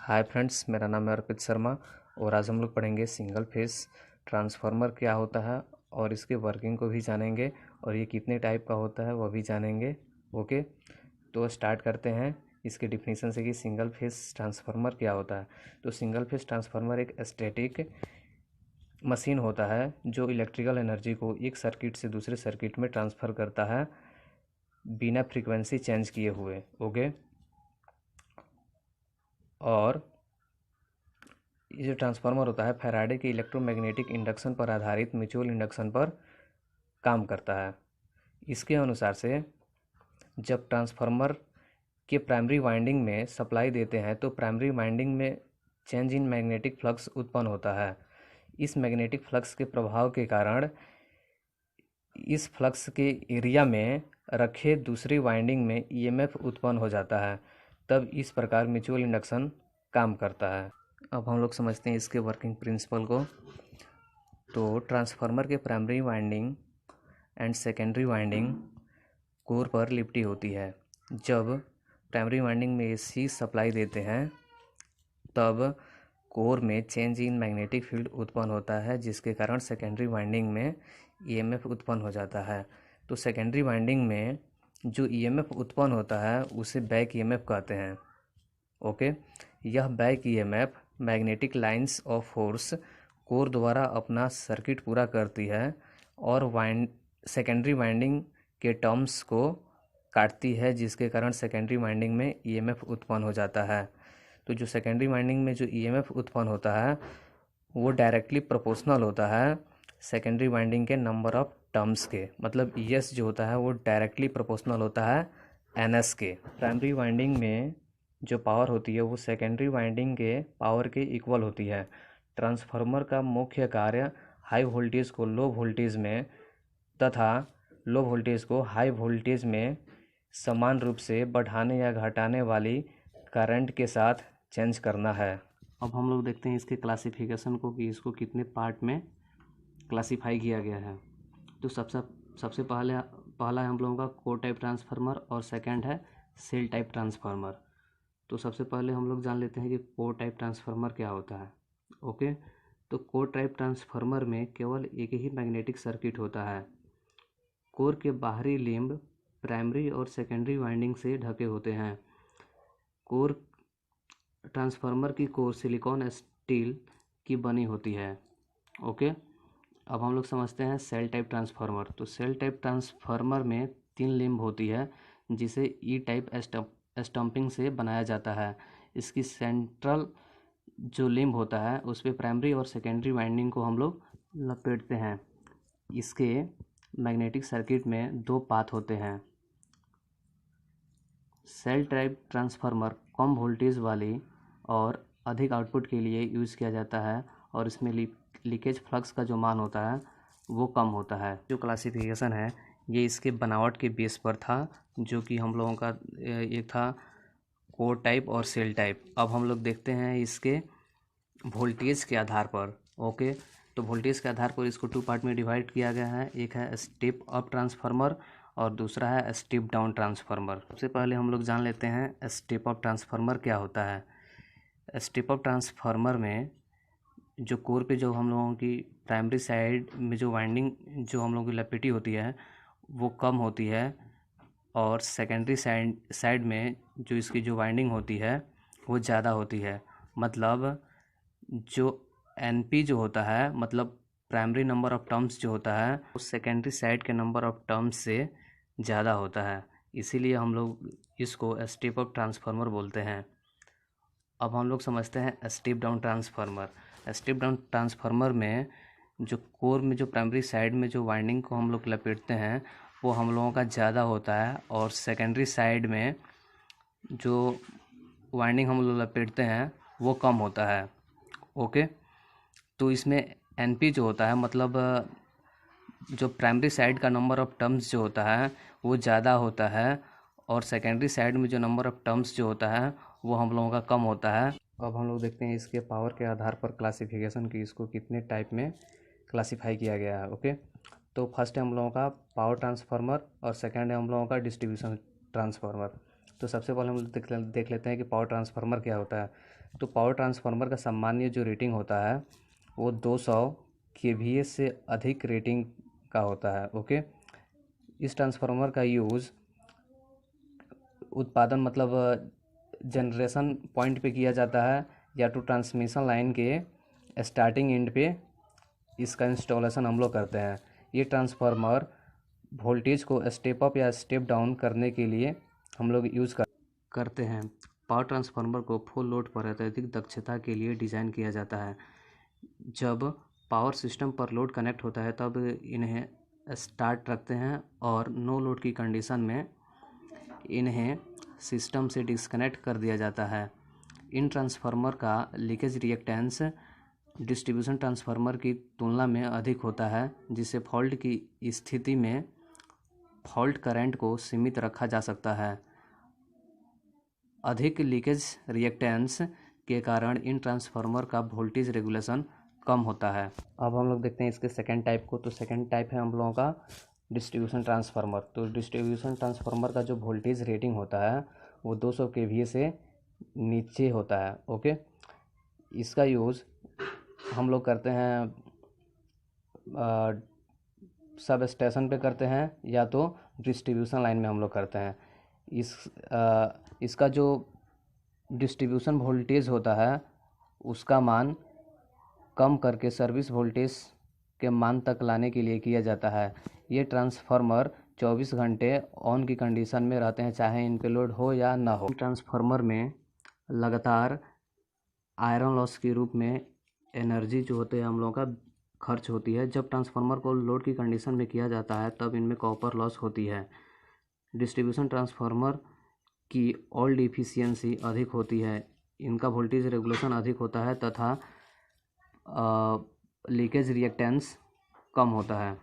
Hi friends, मेरा नाम है अर्पित शर्मा और आज हम लोग पढ़ेंगे सिंगल फेस ट्रांसफार्मर क्या होता है और इसके वर्किंग को भी जानेंगे और ये कितने टाइप का होता है वह भी जानेंगे। ओके, तो स्टार्ट करते हैं इसके डिफिनीशन से कि सिंगल फेस ट्रांसफार्मर क्या होता है। तो सिंगल फेस ट्रांसफार्मर एक स्टैटिक मशीन होता है जो इलेक्ट्रिकल एनर्जी को एक सर्किट से दूसरे सर्किट में ट्रांसफ़र करता है बिना फ्रीक्वेंसी चेंज किए हुए। ओके, और ये जो ट्रांसफार्मर होता है फैराडे के इलेक्ट्रोमैग्नेटिक इंडक्शन पर आधारित म्यूचुअल इंडक्शन पर काम करता है। इसके अनुसार से जब ट्रांसफार्मर के प्राइमरी वाइंडिंग में सप्लाई देते हैं तो प्राइमरी वाइंडिंग में चेंज इन मैग्नेटिक फ्लक्स उत्पन्न होता है। इस मैग्नेटिक फ्लक्स के प्रभाव के कारण इस फ्लक्स के एरिया में रखे दूसरी वाइंडिंग में ईएमएफ उत्पन्न हो जाता है, तब इस प्रकार म्यूचुअल इंडक्शन काम करता है। अब हम लोग समझते हैं इसके वर्किंग प्रिंसिपल को। तो ट्रांसफार्मर के primary winding and secondary winding core पर लिपटी होती है। जब प्राइमरी वाइंडिंग में एसी सप्लाई देते हैं तब कोर में चेंज इन मैग्नेटिक फील्ड उत्पन्न होता है, जिसके कारण सेकेंडरी वाइंडिंग में ईएमएफ उत्पन्न हो जाता है। तो सेकेंडरी वाइंडिंग में जो ईएमएफ उत्पन्न होता है उसे बैक ईएमएफ कहते हैं। ओके, यह back EMF magnetic lines of force core द्वारा अपना सर्किट पूरा करती है और सेकेंडरी वाइंडिंग के टर्म्स को काटती है, जिसके कारण सेकेंडरी वाइंडिंग में ईएमएफ उत्पन्न हो जाता है। तो जो सेकेंडरी वाइंडिंग में जो ईएमएफ उत्पन्न होता है वो डायरेक्टली प्रोपोर्शनल होता है सेकेंडरी वाइंडिंग के नंबर ऑफ टर्म्स के, मतलब ईएस जो होता है वो डायरेक्टली प्रोपोर्शनल होता है एनएस के। प्राइमरी वाइंडिंग में जो पावर होती है वो सेकेंडरी वाइंडिंग के पावर के इक्वल होती है। ट्रांसफार्मर का मुख्य कार्य हाई वोल्टेज को लो वोल्टेज में तथा लो वोल्टेज को हाई वोल्टेज में समान रूप से बढ़ाने या घटाने वाली करंट के साथ चेंज करना है। अब हम लोग देखते हैं इसके क्लासिफिकेशन को कि इसको कितने पार्ट में क्लासिफाई किया गया है। तो सबसे पहला है हम लोगों का कोर टाइप ट्रांसफार्मर और सेकंड है सेल टाइप ट्रांसफार्मर। तो सबसे पहले हम लोग जान लेते हैं कि कोर टाइप ट्रांसफार्मर क्या होता है। ओके, तो कोर टाइप ट्रांसफार्मर में केवल एक ही मैग्नेटिक सर्किट होता है। कोर के बाहरी लिम्ब प्राइमरी और सेकेंडरी वाइंडिंग से ढके होते हैं। कोर ट्रांसफार्मर की कोर सिलिकॉन स्टील की बनी होती है। ओके, अब हम लोग समझते हैं सेल टाइप ट्रांसफार्मर। तो सेल टाइप ट्रांसफार्मर में 3 लिम्ब होती है जिसे ई टाइप स्टम्पिंग से बनाया जाता है। इसकी सेंट्रल जो लिम्ब होता है उस पर प्राइमरी और सेकेंडरी वाइंडिंग को हम लोग लपेटते हैं। इसके मैग्नेटिक सर्किट में 2 पाथ होते हैं। सेल टाइप ट्रांसफार्मर कम वोल्टेज वाली और अधिक आउटपुट के लिए यूज़ किया जाता है और इसमें लीकेज फ्लक्स का जो मान होता है वो कम होता है। जो क्लासिफिकेशन है ये इसके बनावट के बेस पर था, जो कि हम लोगों का एक था कोर टाइप और सेल टाइप। अब हम लोग देखते हैं इसके वोल्टेज के आधार पर। ओके, तो वोल्टेज के आधार पर इसको 2 पार्ट में डिवाइड किया गया है। एक है स्टेप अप ट्रांसफार्मर और दूसरा है स्टेप डाउन ट्रांसफार्मर। सबसे पहले हम लोग जान लेते हैं स्टेप अप ट्रांसफार्मर क्या होता है। स्टेप अप ट्रांसफार्मर में जो कोर पे जो हम लोगों की प्राइमरी साइड में जो वाइंडिंग जो हम लोगों की लपेटी होती है वो कम होती है और सेकेंडरी साइड में जो इसकी जो वाइंडिंग होती है वो ज़्यादा होती है। मतलब जो एनपी जो होता है, मतलब प्राइमरी नंबर ऑफ टर्म्स जो होता है वो सेकेंडरी साइड के नंबर ऑफ टर्म्स से ज़्यादा होता है, इसीलिए हम लोग इसको स्टेप अप ट्रांसफार्मर बोलते हैं। अब हम लोग समझते हैं step down transformer. Step down transformer में जो कोर में जो प्राइमरी साइड में जो वाइंडिंग को हम लोग लपेटते हैं वो हम लोगों का ज़्यादा होता है और सेकेंडरी साइड में जो वाइंडिंग हम लोग लपेटते हैं वो कम होता है। ओके, तो इसमें एनपी जो होता है, मतलब जो प्राइमरी साइड का नंबर ऑफ टर्म्स जो होता है वो ज़्यादा होता है और सेकेंडरी साइड में जो नंबर ऑफ टर्म्स जो होता है वो हम लोगों का कम होता है। अब हम लोग देखते हैं इसके पावर के आधार पर क्लासिफिकेशन की इसको कितने टाइप में क्लासिफाई किया गया है। ओके, तो फर्स्ट है हम लोगों का पावर ट्रांसफार्मर और सेकंड है हम लोगों का डिस्ट्रीब्यूशन ट्रांसफार्मर। तो सबसे पहले हम लोग देख लेते हैं कि पावर ट्रांसफार्मर क्या होता है। तो पावर ट्रांसफार्मर का सामान्य जो रेटिंग होता है वो 200 kVA से अधिक रेटिंग का होता है। ओके, इस ट्रांसफार्मर का यूज़ उत्पादन मतलब जनरेशन पॉइंट पे किया जाता है या तो ट्रांसमिशन लाइन के स्टार्टिंग एंड पे इसका इंस्टॉलेशन हम लोग करते हैं। ये ट्रांसफार्मर वोल्टेज को स्टेप अप या स्टेप डाउन करने के लिए हम लोग यूज़ करते हैं। पावर ट्रांसफार्मर को फुल लोड पर अत्यधिक दक्षता के लिए डिज़ाइन किया जाता है। जब पावर सिस्टम पर लोड कनेक्ट होता है तब इन्हें स्टार्ट रखते हैं और नो लोड की कंडीशन में इन्हें सिस्टम से डिस्कनेक्ट कर दिया जाता है। इन ट्रांसफार्मर का लीकेज रिएक्टेंस डिस्ट्रीब्यूशन ट्रांसफार्मर की तुलना में अधिक होता है, जिससे फॉल्ट की स्थिति में फॉल्ट करंट को सीमित रखा जा सकता है। अधिक लीकेज रिएक्टेंस के कारण इन ट्रांसफार्मर का वोल्टेज रेगुलेशन कम होता है। अब हम लोग देखते हैं इसके सेकेंड टाइप को। तो सेकेंड टाइप है हम लोगों का डिस्ट्रीब्यूशन ट्रांसफार्मर। तो डिस्ट्रीब्यूशन ट्रांसफार्मर का जो वोल्टेज रेटिंग होता है वो 200 kVA से नीचे होता है। ओके, इसका यूज़ हम लोग करते हैं सब स्टेशन पे करते हैं या तो डिस्ट्रीब्यूशन लाइन में हम लोग करते हैं। इसका जो डिस्ट्रीब्यूशन वोल्टेज होता है उसका मान कम करके सर्विस वोल्टेज के मान तक लाने के लिए किया जाता है। ये ट्रांसफार्मर 24 घंटे ऑन की कंडीशन में रहते हैं, चाहे इन पे लोड हो या ना हो। ट्रांसफार्मर में लगातार आयरन लॉस के रूप में एनर्जी जो होते हैं हम लोगों का खर्च होती है। जब ट्रांसफार्मर को लोड की कंडीशन में किया जाता है तब इनमें कॉपर लॉस होती है। डिस्ट्रीब्यूशन ट्रांसफार्मर की ओल्ड इफिशियंसी अधिक होती है, इनका वोल्टेज रेगुलेशन अधिक होता है तथा लीकेज रिएक्टेंस कम होता है।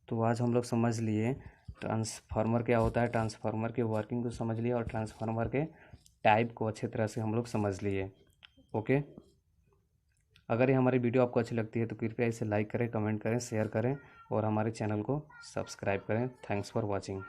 तो आज हम लोग समझ लिए ट्रांसफार्मर क्या होता है, ट्रांसफार्मर के वर्किंग को समझ लिए और ट्रांसफार्मर के टाइप को अच्छे तरह से हम लोग समझ लिए। ओके, अगर ये हमारी वीडियो आपको अच्छी लगती है तो कृपया इसे लाइक करें, कमेंट करें, शेयर करें और हमारे चैनल को सब्सक्राइब करें। Thanks for watching.